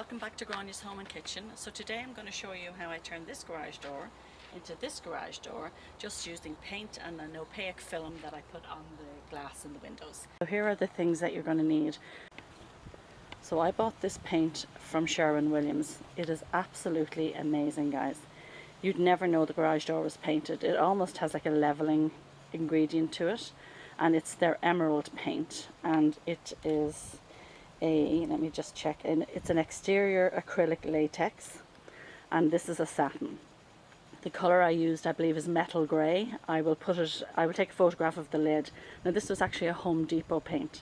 welcome back to Gráinne's Home and Kitchen. So today I'm going to show you how I turn this garage door into this garage door just using paint and an opaque film that I put on the glass in the windows. So here are the things that you're going to need. So I bought this paint from Sherwin-Williams. It is absolutely amazing, guys. You'd never know the garage door was painted. It almost has like a leveling ingredient to it, and it's their emerald paint, and it is let me just check in, it's an exterior acrylic latex, and this is a satin. The colour I used, I believe, is metal grey. I will take a photograph of the lid. Now this was actually a Home Depot paint,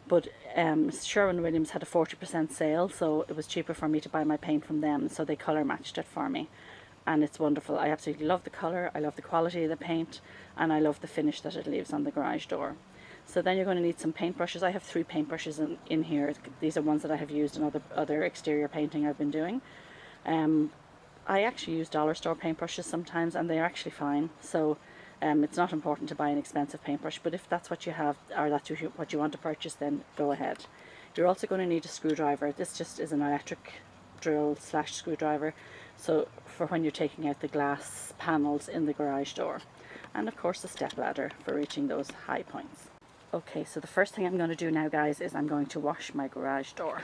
but Sherwin-Williams had a 40% sale, so it was cheaper for me to buy my paint from them, so they colour matched it for me, and it's wonderful. I absolutely love the colour, I love the quality of the paint, and I love the finish that it leaves on the garage door. So then you're going to need some paintbrushes. I have 3 paintbrushes in here. These are ones that I have used in other exterior painting I've been doing. I actually use dollar store paintbrushes sometimes, and they're actually fine. So it's not important to buy an expensive paintbrush, but if that's what you have, or that's what you want to purchase, then go ahead. You're also going to need a screwdriver. This just is an electric drill / screwdriver, so for when you're taking out the glass panels in the garage door. And of course a step ladder for reaching those high points. Okay, so the first thing I'm going to do now, guys, is I'm going to wash my garage door.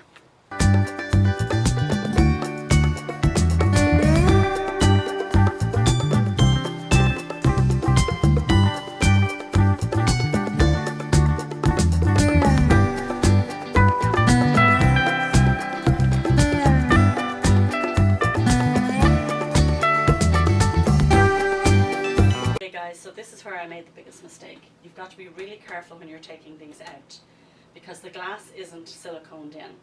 So this is where I made the biggest mistake. You've got to be really careful when you're taking things out, because the glass isn't siliconed in.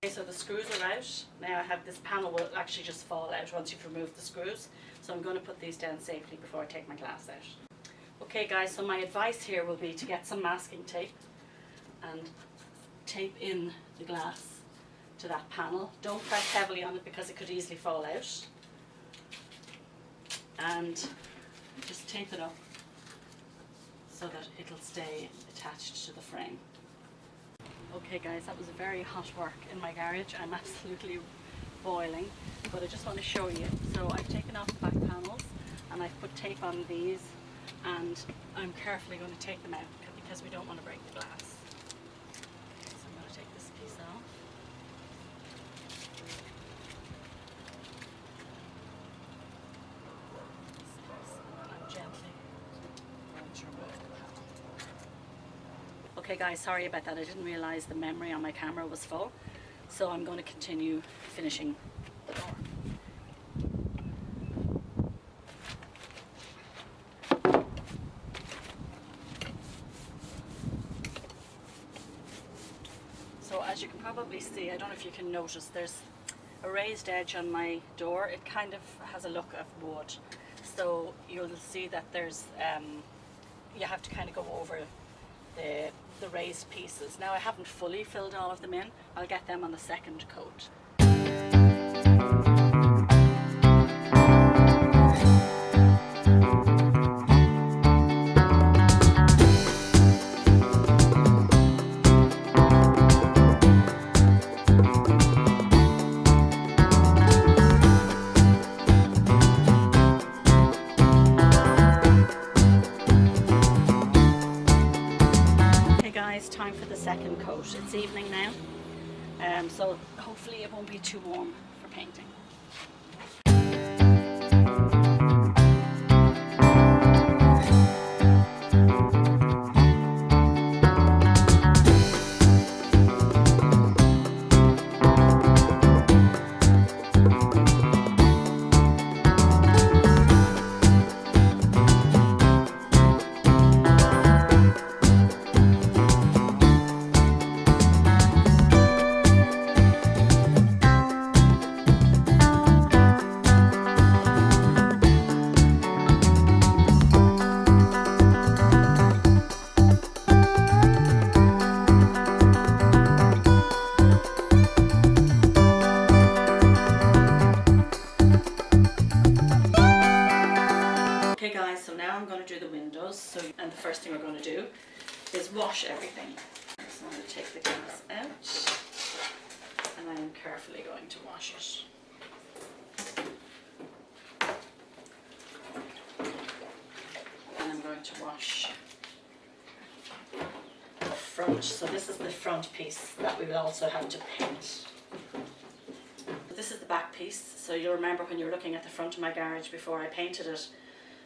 Okay, so the screws are out. Now I have this panel will actually just fall out once you've removed the screws. So I'm going to put these down safely before I take my glass out. Okay guys, so my advice here will be to get some masking tape and tape in the glass to that panel. Don't press heavily on it because it could easily fall out. And just tape it up so that it'll stay attached to the frame. Okay guys, that was very hot work in my garage. I'm absolutely boiling, but I just want to show you. So I've taken off the back panels and I've put tape on these, and I'm carefully going to take them out because we don't want to break the glass. So I'm going to take this piece off. And gently remove the panel. Okay guys, sorry about that. I didn't realize the memory on my camera was full. So I'm going to continue finishing the door. So as you can probably see, I don't know if you can notice, there's a raised edge on my door. It kind of has a look of wood. So you'll see that there's, you have to kind of go over the raised pieces. Now I haven't fully filled all of them in. I'll get them on the second coat. Time for the second coat. It's evening now, so hopefully it won't be too warm for painting. first thing we're going to do is wash everything. So I'm going to take the glass out and I am carefully going to wash it. And I'm going to wash the front. So this is the front piece that we will also have to paint. This is the back piece. So you'll remember when you were looking at the front of my garage before I painted it,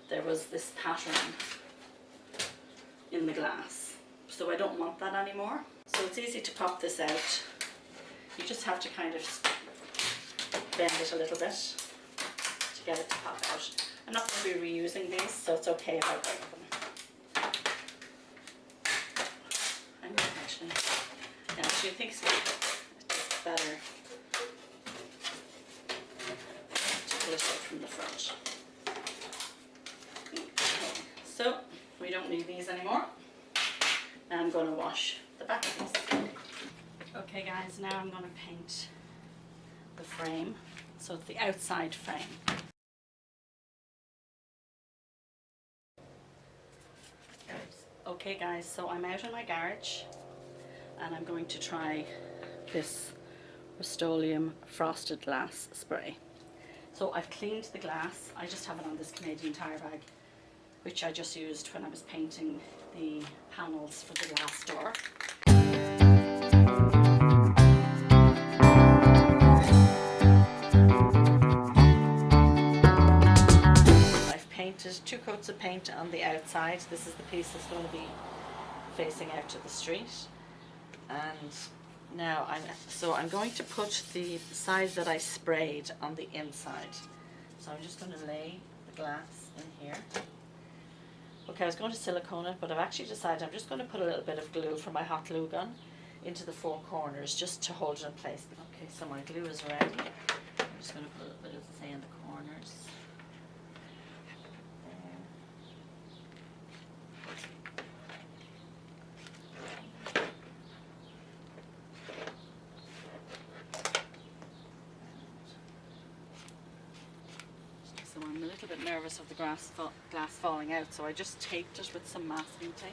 there was this pattern in the glass. So I don't want that anymore. So it's easy to pop this out. You just have to kind of bend it a little bit to get it to pop out. I'm not going to be reusing these, so it's okay if I break them. I'm going to actually think it's better to pull it out from the front. Okay. So we don't need these anymore. Now I'm going to wash the back piece. Okay guys, now I'm going to paint the frame. So it's the outside frame. Okay guys, so I'm out in my garage and I'm going to try this Rust-Oleum frosted glass spray. So I've cleaned the glass. I just have it on this Canadian Tire bag, which I just used when I was painting the panels for the glass door. I've painted 2 coats of paint on the outside. This is the piece that's going to be facing out to the street. And now I'm going to put the side that I sprayed on the inside. So I'm just going to lay the glass in here. Okay, I was going to silicone it, but I've actually decided I'm just going to put a little bit of glue from my hot glue gun into the 4 corners just to hold it in place. Okay, so my glue is ready. I'm just going to put a little bit of, say, in the corners. So I'm a little bit nervous of the glass falling out, so I just taped it with some masking tape.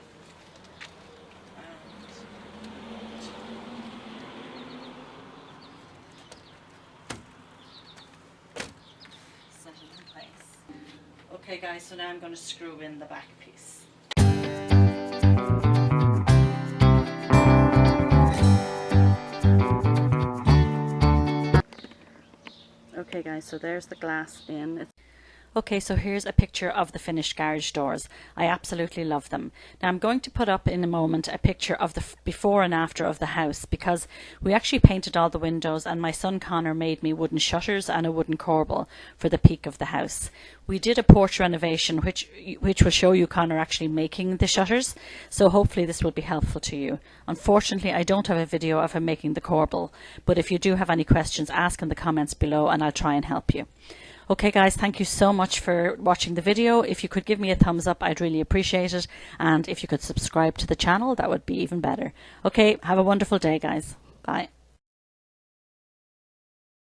Set it in place. Okay guys, so now I'm going to screw in the back piece. Okay guys, so there's the glass in. Okay, so here's a picture of the finished garage doors. I absolutely love them. Now I'm going to put up in a moment a picture of the before and after of the house, because we actually painted all the windows and my son Connor made me wooden shutters and a wooden corbel for the peak of the house. We did a porch renovation which will show you Connor actually making the shutters, so hopefully this will be helpful to you. Unfortunately, I don't have a video of him making the corbel, but if you do have any questions, ask in the comments below and I'll try and help you. Okay guys, thank you so much for watching the video. If you could give me a thumbs up, I'd really appreciate it. And if you could subscribe to the channel, that would be even better. Okay, have a wonderful day guys. Bye.